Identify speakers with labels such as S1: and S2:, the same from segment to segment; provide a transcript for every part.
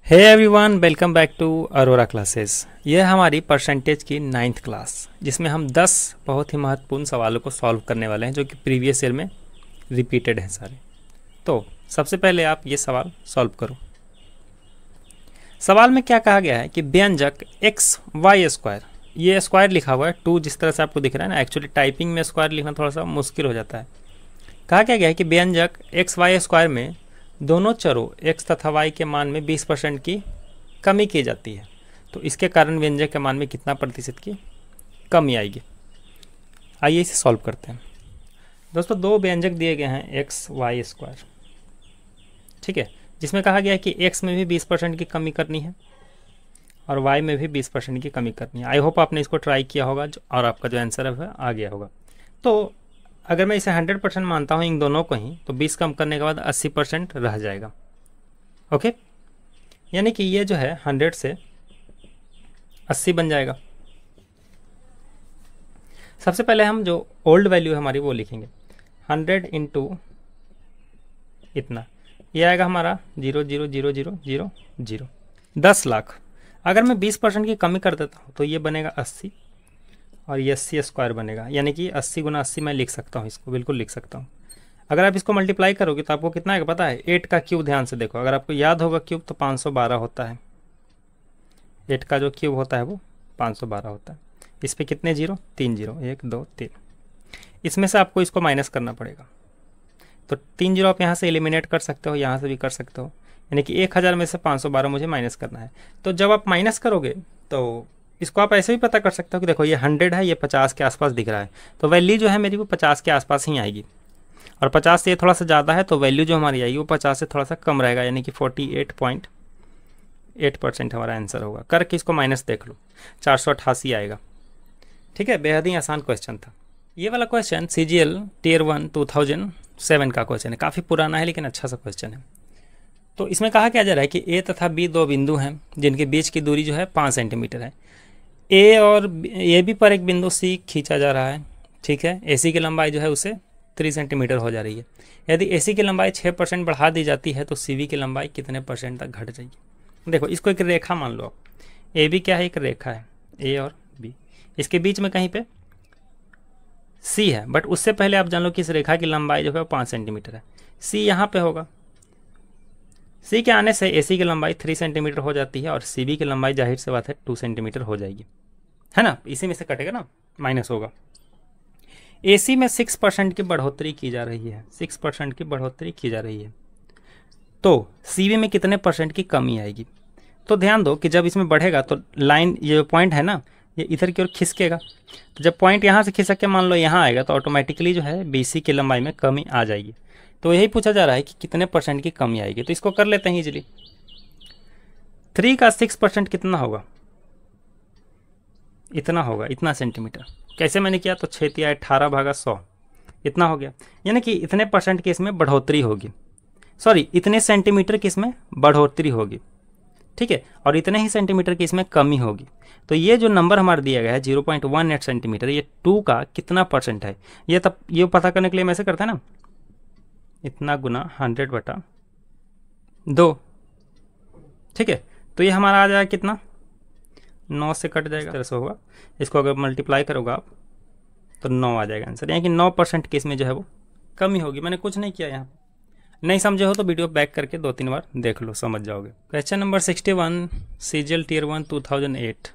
S1: Hey everyone, welcome back to Arora classes. यह है हमारी परसेंटेज की 9th क्लास, जिसमें हम 10 बहुत ही महत्वपूर्ण सवालों को सॉल्व करने वाले हैं जो कि प्रीवियस ईयर में रिपीटेड हैं सारे। तो सबसे पहले आप ये सवाल सॉल्व करो। सवाल में क्या कहा गया है कि व्यंजक एक्स वाई स्क्वायर, ये स्क्वायर लिखा हुआ है 2 जिस तरह से आपको दिख रहा है ना, एक्चुअली टाइपिंग में स्क्वायर लिखना थोड़ा सा मुश्किल हो जाता है। कहा क्या गया है कि व्यंजक एक्स वाई स्क्वायर में दोनों चरों x तथा y के मान में 20% की कमी की जाती है, तो इसके कारण व्यंजक के मान में कितना प्रतिशत की कमी आएगी। आइए इसे सॉल्व करते हैं। दोस्तों, दो व्यंजक दिए गए हैं x y स्क्वायर, ठीक है, जिसमें कहा गया है कि x में भी 20% की कमी करनी है और y में भी 20% की कमी करनी है। आई होप आपने इसको ट्राई किया होगा और आपका जो आंसर है वह आ गया होगा। तो अगर मैं इसे 100% मानता हूँ इन दोनों को ही, तो 20 कम करने के बाद 80% रह जाएगा। ओके, यानी कि ये जो है 100 से 80 बन जाएगा। सबसे पहले हम जो ओल्ड वैल्यू है हमारी वो लिखेंगे। 100 इंटू इतना, ये आएगा हमारा 0,0,0,0,0,0 10 लाख। अगर मैं 20% की कमी कर देता हूँ तो ये बनेगा 80 और ये 80 स्क्वायर बनेगा, यानी कि 80 गुना 80 मैं लिख सकता हूँ, इसको बिल्कुल लिख सकता हूँ। अगर आप इसको मल्टीप्लाई करोगे तो आपको कितना आएगा पता है? 8 का क्यूब, ध्यान से देखो, अगर आपको याद होगा क्यूब तो 512 होता है। 8 का जो क्यूब होता है वो 512 होता है। इस पर कितने जीरो? 3 जीरो, 1 2 3। इसमें से आपको इसको माइनस करना पड़ेगा, तो 3 जीरो आप यहाँ से एलिमिनेट कर सकते हो, यहाँ से भी कर सकते हो, यानी कि 1000 में से 512 मुझे माइनस करना है। तो जब आप माइनस करोगे तो इसको आप ऐसे भी पता कर सकते हो कि देखो ये 100 है, ये 50 के आसपास दिख रहा है, तो वैल्यू जो है मेरी वो 50 के आसपास ही आएगी। और 50 से ये थोड़ा सा ज़्यादा है तो वैल्यू जो हमारी आएगी वो 50 से थोड़ा सा कम रहेगा, यानी कि 48.8% हमारा आंसर होगा। करके इसको माइनस देख लो, 488 आएगा। ठीक है, बेहद ही आसान क्वेश्चन था ये वाला। क्वेश्चन CGL Tier 1 2007 का क्वेश्चन है, काफ़ी पुराना है लेकिन अच्छा सा क्वेश्चन है। तो इसमें कहा क्या जा रहा है कि A तथा B दो बिंदु हैं जिनके बीच की दूरी जो है 5 सेंटीमीटर है। ए और ए बी पर एक बिंदु सी खींचा जा रहा है, ठीक है। AC की लंबाई जो है उसे 3 सेंटीमीटर हो जा रही है। यदि AC की लंबाई 6% बढ़ा दी जाती है तो CV की लंबाई कितने % तक घट जाएगी। देखो, इसको एक रेखा मान लो आप। AB क्या है? एक रेखा है, A और B। इसके बीच में कहीं पे C है, बट उससे पहले आप जान लो कि इस रेखा की लंबाई जो है 5 सेंटीमीटर है। C यहाँ पे होगा। C के आने से AC की लंबाई 3 सेंटीमीटर हो जाती है और CV की लंबाई जाहिर सी बात है 2 सेंटीमीटर हो जाएगी, है ना। इसी में से कटेगा ना, माइनस होगा। AC में 6% की बढ़ोतरी की जा रही है, 6% की बढ़ोतरी की जा रही है, तो CV में कितने % की कमी आएगी? तो ध्यान दो कि जब इसमें बढ़ेगा तो लाइन, ये पॉइंट है ना, ये इधर की ओर खिसकेगा। तो जब पॉइंट यहाँ से खिसक के मान लो यहाँ आएगा तो ऑटोमेटिकली जो है BC की लंबाई में कमी आ जाएगी। तो यही पूछा जा रहा है कि कितने % की कमी आएगी। तो इसको कर लेते हैं इजीली। 3 का 6% कितना होगा? इतना होगा, इतना सेंटीमीटर। कैसे मैंने किया? तो 6 या 18/100 इतना हो गया, यानी कि इतने % की इसमें बढ़ोतरी होगी, सॉरी इतने सेंटीमीटर की इसमें बढ़ोतरी होगी, ठीक है, और इतने ही सेंटीमीटर की इसमें कमी होगी। तो ये जो नंबर हमारा दिया गया है 0.18 सेंटीमीटर, ये 2 का कितना % है? ये तब ये पता करने के लिए हम ऐसे करते हैं ना, इतना गुना 100/2, ठीक है। तो ये हमारा आ जाएगा कितना? 9 से कट जाएगा, तरह से होगा। इसको अगर मल्टीप्लाई करोगे आप तो 9 आ जाएगा आंसर, यानी कि 9% की इसमें जो है वो कमी होगी। मैंने कुछ नहीं किया यहाँ। नहीं समझे हो तो वीडियो बैक करके 2-3 बार देख लो, समझ जाओगे। Question number 61 CGL Tier 1 2008।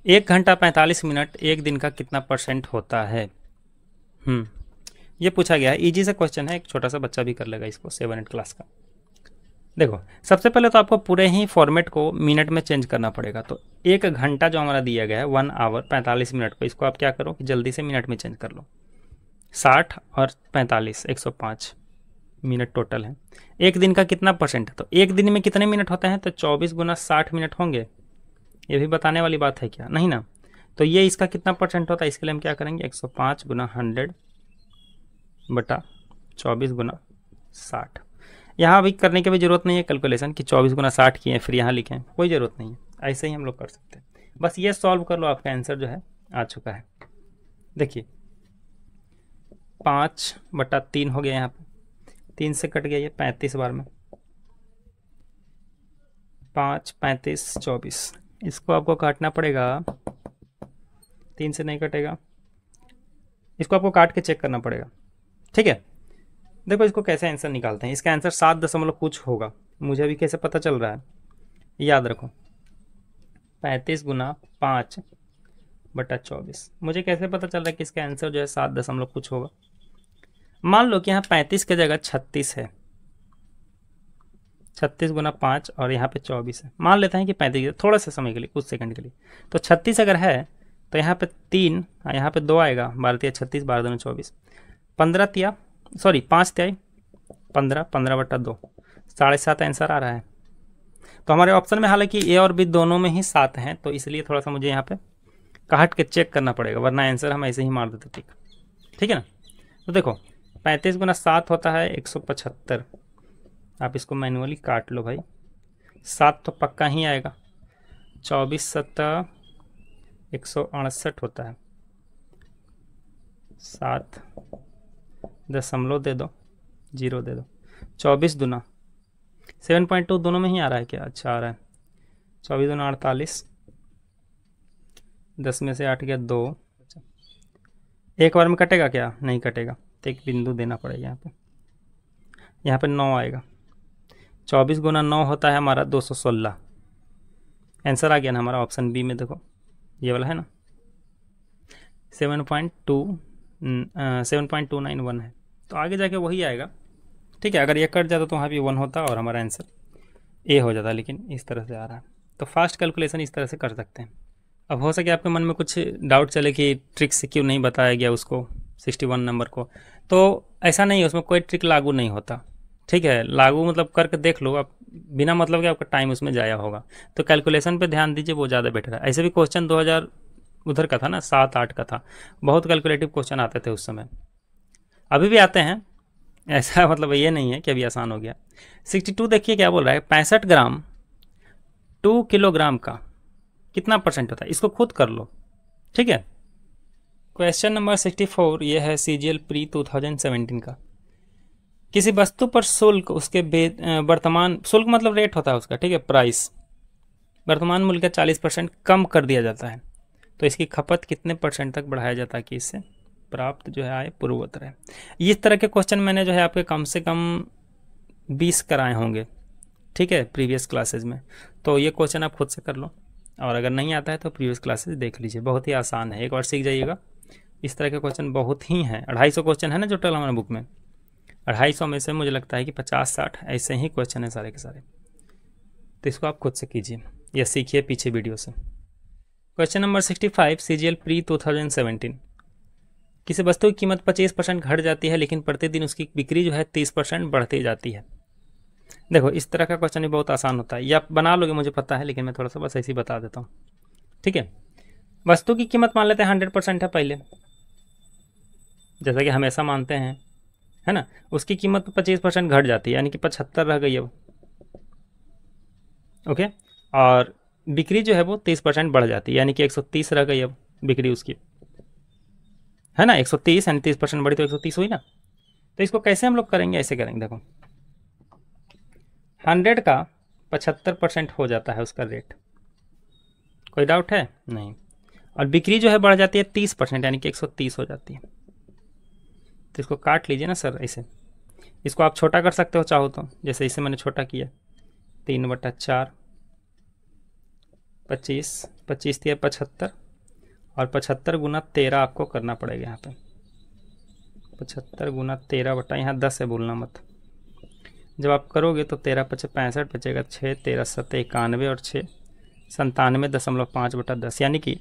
S1: 1 घंटा 45 मिनट एक दिन का कितना % होता है? ये पूछा गया है, इजी सा क्वेश्चन है, एक छोटा सा बच्चा भी कर लेगा इसको, 7-8 क्लास का। देखो, सबसे पहले तो आपको पूरे ही फॉर्मेट को मिनट में चेंज करना पड़ेगा। तो 1 घंटा जो हमारा दिया गया है 1 आवर 45 मिनट को, इसको आप क्या करो कि जल्दी से मिनट में चेंज कर लो। 60 और 45 105 मिनट टोटल है। एक दिन का कितना % है? तो एक दिन में कितने मिनट होते हैं? तो 24 गुना 60 मिनट होंगे। ये भी बताने वाली बात है क्या? नहीं ना। तो ये इसका कितना % होता है? इसके लिए हम क्या करेंगे, 105 गुना 100/24 गुना 60। यहाँ अभी करने की भी जरूरत नहीं है कैलकुलेशन कि 24 गुना 60 किए फिर यहाँ लिखें, कोई ज़रूरत नहीं है, ऐसे ही हम लोग कर सकते हैं। बस ये सॉल्व कर लो, आपका आंसर जो है आ चुका है। देखिए 5/3 हो गया, यहाँ पे 3 से कट गया, ये 35 बार में 5, 35, 24, इसको आपको काटना पड़ेगा, 3 से नहीं कटेगा, इसको आपको काट के चेक करना पड़ेगा। ठीक है, देखो इसको कैसे आंसर निकालते हैं। इसका आंसर 7 दशमलव कुछ होगा, मुझे अभी कैसे पता चल रहा है, याद रखो 35 गुना 5/24। मुझे कैसे पता चल रहा है कि इसका आंसर जो है 7 दशमलव कुछ होगा। मान लो कि यहाँ 35 की जगह 36 है, 36 गुना 5 और यहाँ पे 24 है। मान लेते हैं कि 35, थोड़ा सा समय के लिए, कुछ सेकंड के लिए। तो 36 अगर है तो यहाँ पे 3, यहाँ पे 2 आएगा, 12 × 36, 12 दूनी 24, 5 × 15, 15/2, 7.5 आंसर आ रहा है। तो हमारे ऑप्शन में हालांकि ए और बी दोनों में ही 7 हैं, तो इसलिए थोड़ा सा मुझे यहाँ पे काट के चेक करना पड़ेगा, वरना आंसर हम ऐसे ही मार देते टिक। ठीक है ना। तो देखो 35 गुना 7 होता है 175, आप इसको मैनुअली काट लो भाई, 7 तो पक्का ही आएगा। 24 × 7 168 होता है, 7 दशमलव दे दो, 0 दे दो। 24 दूना 7.2 दोनों में ही आ रहा है क्या? अच्छा आ रहा है। 24 दूना 48, 10 में से 8 गया 2। अच्छा, एक बार में कटेगा क्या? नहीं कटेगा, तो एक बिंदु देना पड़ेगा यहाँ पे 9 आएगा। 24 गुना 9 होता है हमारा 216। आंसर आ गया ना हमारा ऑप्शन बी में, देखो ये वाला है ना, 7.291 है, तो आगे जाके वही आएगा। ठीक है, अगर ये कट जाता तो वहाँ भी 1 होता और हमारा आंसर ए हो जाता, लेकिन इस तरह से आ रहा है। तो फास्ट कैलकुलेशन इस तरह से कर सकते हैं। अब हो सके आपके मन में कुछ डाउट चले कि ट्रिक से क्यों नहीं बताया गया उसको 61 नंबर को, तो ऐसा नहीं है, उसमें कोई ट्रिक लागू नहीं होता। ठीक है, लागू मतलब करके देख लो आप, बिना मतलब कि आपका टाइम उसमें जाया होगा। तो कैलकुलेशन पे ध्यान दीजिए, वो ज़्यादा बेटर है। ऐसे भी क्वेश्चन 2000 उधर का था ना, 7-8 का था, बहुत कैलकुलेटिव क्वेश्चन आते थे उस समय, अभी भी आते हैं, ऐसा मतलब ये नहीं है कि अभी आसान हो गया। 62 देखिए क्या बोल रहा है, 65 ग्राम 2 किलोग्राम का कितना % होता है, इसको खुद कर लो। ठीक है, क्वेश्चन नंबर 64 ये है CGL प्री 2017 का। किसी वस्तु पर शुल्क उसके वर्तमान शुल्क मतलब रेट होता है उसका, ठीक है, प्राइस, वर्तमान मूल्य का 40% कम कर दिया जाता है, तो इसकी खपत कितने % तक बढ़ाया जाता है कि इससे प्राप्त जो है आय पूर्ववत रहे। इस तरह के क्वेश्चन मैंने जो है आपके कम से कम 20 कराए होंगे, ठीक है, प्रीवियस क्लासेस में। तो ये क्वेश्चन आप खुद से कर लो, और अगर नहीं आता है तो प्रीवियस क्लासेस देख लीजिए, बहुत ही आसान है, एक बार सीख जाइएगा। इस तरह के क्वेश्चन बहुत ही हैं, 250 क्वेश्चन है ना जो टोटल हमारे बुक में, 250 में से मुझे लगता है कि 50-60 ऐसे ही क्वेश्चन है सारे के सारे। तो इसको आप खुद से कीजिए या सीखिए पीछे वीडियो से। Question number 65 CGL pre 2017। किसी वस्तु की कीमत 25% घट जाती है, लेकिन प्रतिदिन उसकी बिक्री जो है 30% बढ़ती जाती है। देखो इस तरह का क्वेश्चन भी बहुत आसान होता है, ये आप बना लोगे मुझे पता है, लेकिन मैं थोड़ा सा बस ऐसे ही बता देता हूँ। ठीक है, वस्तु की कीमत मान लेते हैं 100% है पहले, जैसा कि हमेशा मानते हैं, है ना। उसकी कीमत 25% घट जाती है, यानी कि 75 रह गई अब, ओके। और बिक्री जो है वो 30% बढ़ जाती है, यानी कि 130 रह गई अब बिक्री उसकी, है ना। 130 यानी 30% बढ़ी तो 130 हुई ना। तो इसको कैसे हम लोग करेंगे, ऐसे करेंगे, देखो 100 का 75% हो जाता है उसका रेट, कोई डाउट है नहीं। और बिक्री जो है बढ़ जाती है 30%, यानी कि 130 हो जाती है। तो इसको काट लीजिए ना सर ऐसे, इसको आप छोटा कर सकते हो चाहो तो, जैसे इसे मैंने छोटा किया, 3/4, 25, 25 दिया 75, और 75 गुना 13 आपको करना पड़ेगा यहाँ पे, 75 गुना 13 बटा यहाँ 10 है, भूलना मत। जब आप करोगे तो 13 × 5 = 65 बचेगा, 6 13 7 91 और 6 97.5/10, यानी कि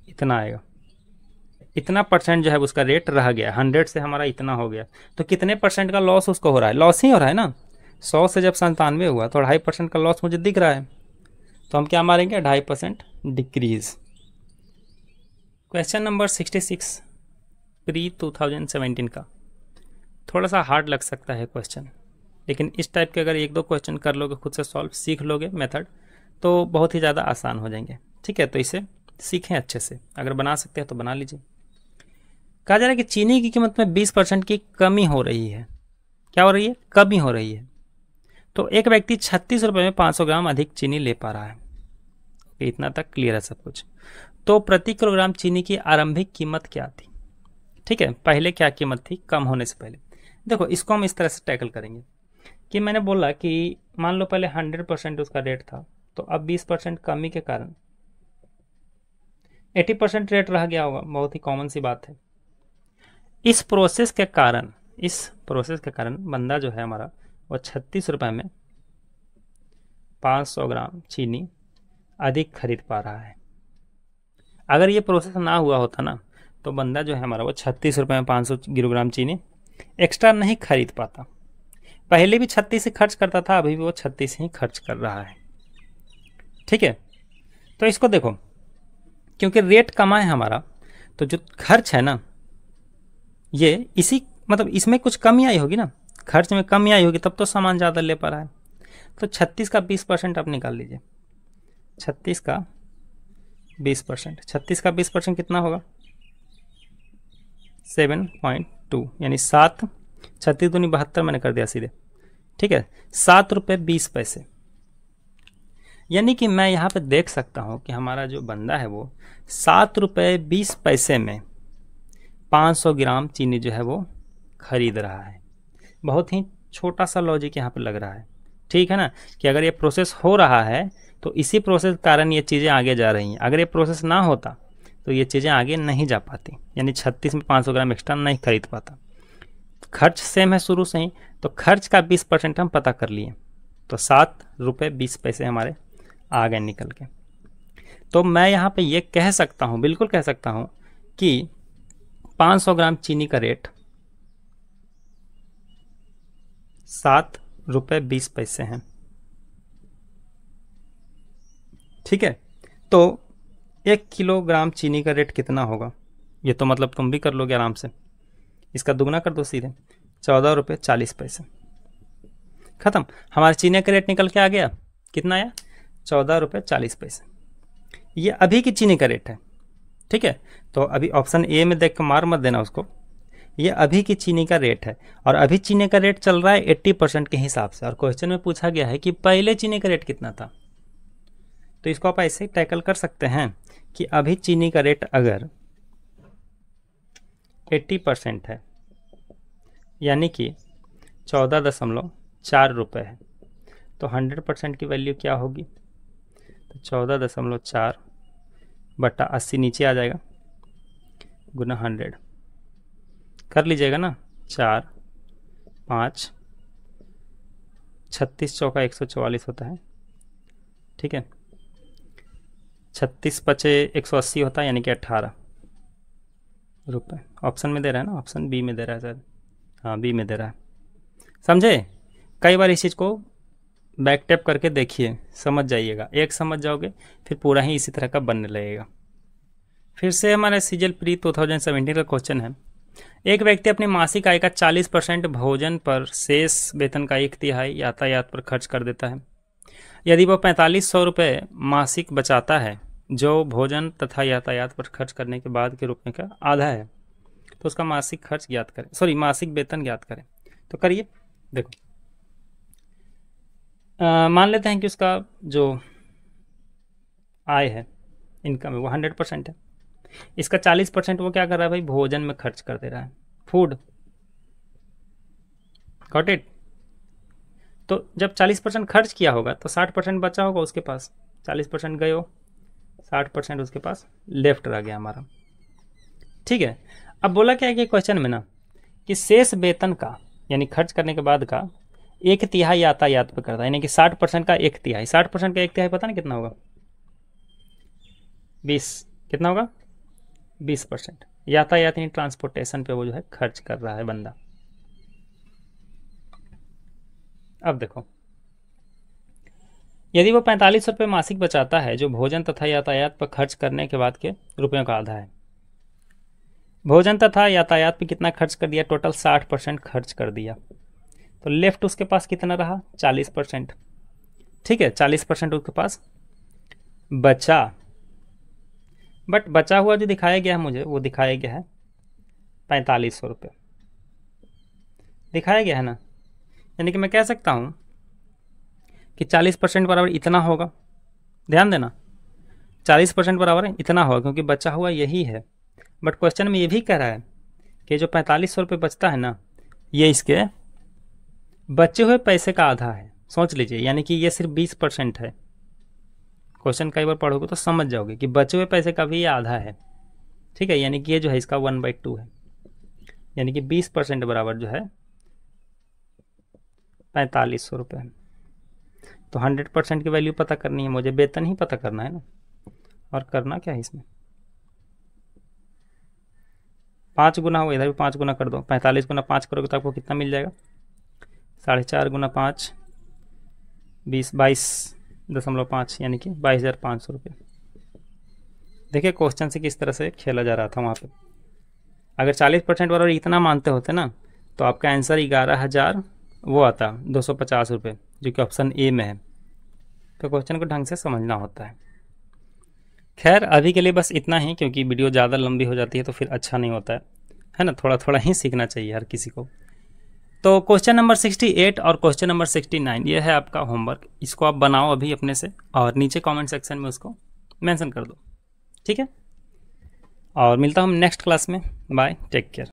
S1: इतना आएगा। इतना % जो है उसका रेट रह गया, 100 से हमारा इतना हो गया। तो कितने % का लॉस उसको हो रहा है? लॉस ही हो रहा है ना, 100 से जब 97 हुआ तो 2.5% का लॉस मुझे दिख रहा है, तो हम क्या मारेंगे, 2.5% डिक्रीज। क्वेश्चन नंबर 66 प्री 2017 का, थोड़ा सा हार्ड लग सकता है क्वेश्चन, लेकिन इस टाइप के अगर 1-2 क्वेश्चन कर लोगे, खुद से सॉल्व सीख लोगे मेथड, तो बहुत ही ज़्यादा आसान हो जाएंगे। ठीक है, तो इसे सीखें अच्छे से, अगर बना सकते हैं तो बना लीजिए। कहा जा रहा है कि चीनी की कीमत में 20% की कमी हो रही है। क्या हो रही है? कमी हो रही है। तो एक व्यक्ति 36 रुपये में 500 ग्राम अधिक चीनी ले पा रहा है। इतना तक क्लियर है सब कुछ। तो प्रति किलोग्राम चीनी की आरंभिक कीमत क्या थी? ठीक है, पहले क्या कीमत थी कम होने से पहले? देखो इसको हम इस तरह से टैकल करेंगे कि मैंने बोला कि मान लो पहले 100% उसका रेट था, तो अब 20% कमी के कारण 80% रेट रह गया होगा। बहुत ही कॉमन सी बात है। इस प्रोसेस के कारण बंदा जो है हमारा वो 36 रुपये में 500 ग्राम चीनी अधिक खरीद पा रहा है। अगर ये प्रोसेस ना हुआ होता ना, तो बंदा जो है हमारा वो 36 रुपये में 500 किलोग्राम चीनी एक्स्ट्रा नहीं खरीद पाता। पहले भी 36 ही खर्च करता था, अभी भी वो 36 ही खर्च कर रहा है। ठीक है, तो इसको देखो, क्योंकि रेट कमा है हमारा, तो जो खर्च है ना ये इसी मतलब इसमें कुछ कमी आई होगी ना, खर्च में कमी आई होगी, तब तो सामान ज़्यादा ले पा रहा है। तो 36 का 20% आप निकाल लीजिए। 36 का 20%, 36 का 20% कितना होगा? 7.2, यानी 7, 36 दूनी 72 मैंने कर दिया सीधे। ठीक है, 7 रुपये 20 पैसे। यानी कि मैं यहाँ पे देख सकता हूँ कि हमारा जो बंदा है वो 7 रुपये 20 पैसे में 500 ग्राम चीनी जो है वो खरीद रहा है। बहुत ही छोटा सा लॉजिक यहाँ पे लग रहा है। ठीक है ना, कि अगर ये प्रोसेस हो रहा है तो इसी प्रोसेस के कारण ये चीज़ें आगे जा रही हैं। अगर ये प्रोसेस ना होता तो ये चीज़ें आगे नहीं जा पाती, यानी 36 में 500 ग्राम एक्स्ट्रा नहीं खरीद पाता। खर्च सेम है शुरू से ही, तो खर्च का 20% हम पता कर लिए, तो 7 रुपये 20 पैसे हमारे आ गए निकल के। तो मैं यहाँ पे ये कह सकता हूँ, बिल्कुल कह सकता हूँ कि 500 ग्राम चीनी का रेट 7 रुपये 20 पैसे हैं। ठीक है, तो 1 किलोग्राम चीनी का रेट कितना होगा? ये तो मतलब तुम भी कर लोगे आराम से, इसका दुगना कर दो सीधे, 14 रुपये 40 पैसे। खत्म, हमारे चीनी का रेट निकल के आ गया। कितना आया? 14 रुपये 40 पैसे। ये अभी की चीनी का रेट है। ठीक है, तो अभी ऑप्शन ए में देख कर मार मत देना उसको, ये अभी की चीनी का रेट है, और अभी चीनी का रेट चल रहा है 80% के हिसाब से। और क्वेश्चन में पूछा गया है कि पहले चीनी का रेट कितना था, तो इसको आप ऐसे टैकल कर सकते हैं कि अभी चीनी का रेट अगर 80% है, यानी कि 14.4 रुपये है, तो 100% की वैल्यू क्या होगी? तो 14.4 बटा 80 नीचे आ जाएगा, गुना 100 कर लीजिएगा ना। 4, 5, 36 चौका 144 होता है। ठीक है, 36 पचे 180 होता है, यानी कि 18 रुपये। ऑप्शन में दे रहा है ना, ऑप्शन बी में दे रहा है सर, हाँ बी में दे रहा है। समझे? कई बार इस चीज़ को बैक टैप करके देखिए, समझ जाइएगा। एक समझ जाओगे फिर पूरा ही इसी तरह का बनने लगेगा। फिर से हमारे सीजीएल प्री 2017 का क्वेश्चन है। एक व्यक्ति अपनी मासिक आय का 40% भोजन पर, शेष वेतन का 1/3 यातायात पर खर्च कर देता है। यदि वह 4500 रुपये मासिक बचाता है, जो भोजन तथा यातायात पर खर्च करने के बाद के रुपये का आधा है, तो उसका मासिक खर्च ज्ञात करें, सॉरी मासिक वेतन ज्ञात करें। तो करिए, देखो मान लेते हैं कि उसका जो आय है, इनकम है, वो 100% है। इसका 40% वो क्या कर रहा है भाई? भोजन में खर्च कर दे रहा है, फूड। Got it? तो जब 40% खर्च किया होगा तो 60% बचा होगा उसके पास। 40% गए हो, 60% उसके पास लेफ्ट रह गया हमारा। ठीक है, अब बोला क्या है कि क्वेश्चन में ना कि शेष वेतन का, यानी खर्च करने के बाद का 1/3 यातायात पे करता है, यानी कि 60% का 1/3। 60% का 1/3 पता ना कितना होगा? 20। कितना होगा? 20% यातायात यानी ट्रांसपोर्टेशन पे वो जो है खर्च कर रहा है बंदा। अब देखो, यदि वो 45 रुपये मासिक बचाता है, जो भोजन तथा यातायात पर खर्च करने के बाद के रुपयों का आधा है। भोजन तथा यातायात पे कितना खर्च कर दिया? टोटल 60% खर्च कर दिया। तो लेफ्ट उसके पास कितना रहा? 40%। ठीक है, 40% उसके पास बचा। बट बचा हुआ जो दिखाया गया है मुझे, वो दिखाया गया है 4500 रुपये दिखाया गया है ना। यानी कि मैं कह सकता हूँ कि 40% बराबर इतना होगा, ध्यान देना 40% बराबर इतना होगा क्योंकि बचा हुआ यही है। बट क्वेश्चन में ये भी कह रहा है कि जो 4500 रुपये बचता है ना, ये इसके बचे हुए पैसे का आधा है। सोच लीजिए, यानी कि ये सिर्फ 20% है। क्वेश्चन कई बार पढ़ोगे तो समझ जाओगे कि बचे हुए पैसे का भी ये आधा है। ठीक है, यानी कि ये जो है इसका 1/2 है, यानी कि 20% बराबर जो है 4500 रुपये। तो 100% की वैल्यू पता करनी है मुझे, वेतन ही पता करना है ना। और करना क्या है इसमें, 5 गुना हो, इधर भी 5 गुना कर दो। 45 गुना 5 करोगे तो आपको कितना मिल जाएगा, 4.5 गुना 5 22.5, यानी कि 22,500 रुपये। देखिए क्वेश्चन से किस तरह से खेला जा रहा था वहाँ पे। अगर 40% बराबर इतना मानते होते ना तो आपका आंसर 11,000 वो आता 250 रुपये, जो कि ऑप्शन ए में है। तो क्वेश्चन को ढंग से समझना होता है। खैर अभी के लिए बस इतना ही, क्योंकि वीडियो ज़्यादा लंबी हो जाती है तो फिर अच्छा नहीं होता है ना। थोड़ा थोड़ा ही सीखना चाहिए हर किसी को। तो क्वेश्चन नंबर 68 और क्वेश्चन नंबर 69 ये है आपका होमवर्क। इसको आप बनाओ अभी अपने से और नीचे कमेंट सेक्शन में उसको मेंशन कर दो, ठीक है। और मिलता हूँ नेक्स्ट क्लास में। Bye, take care.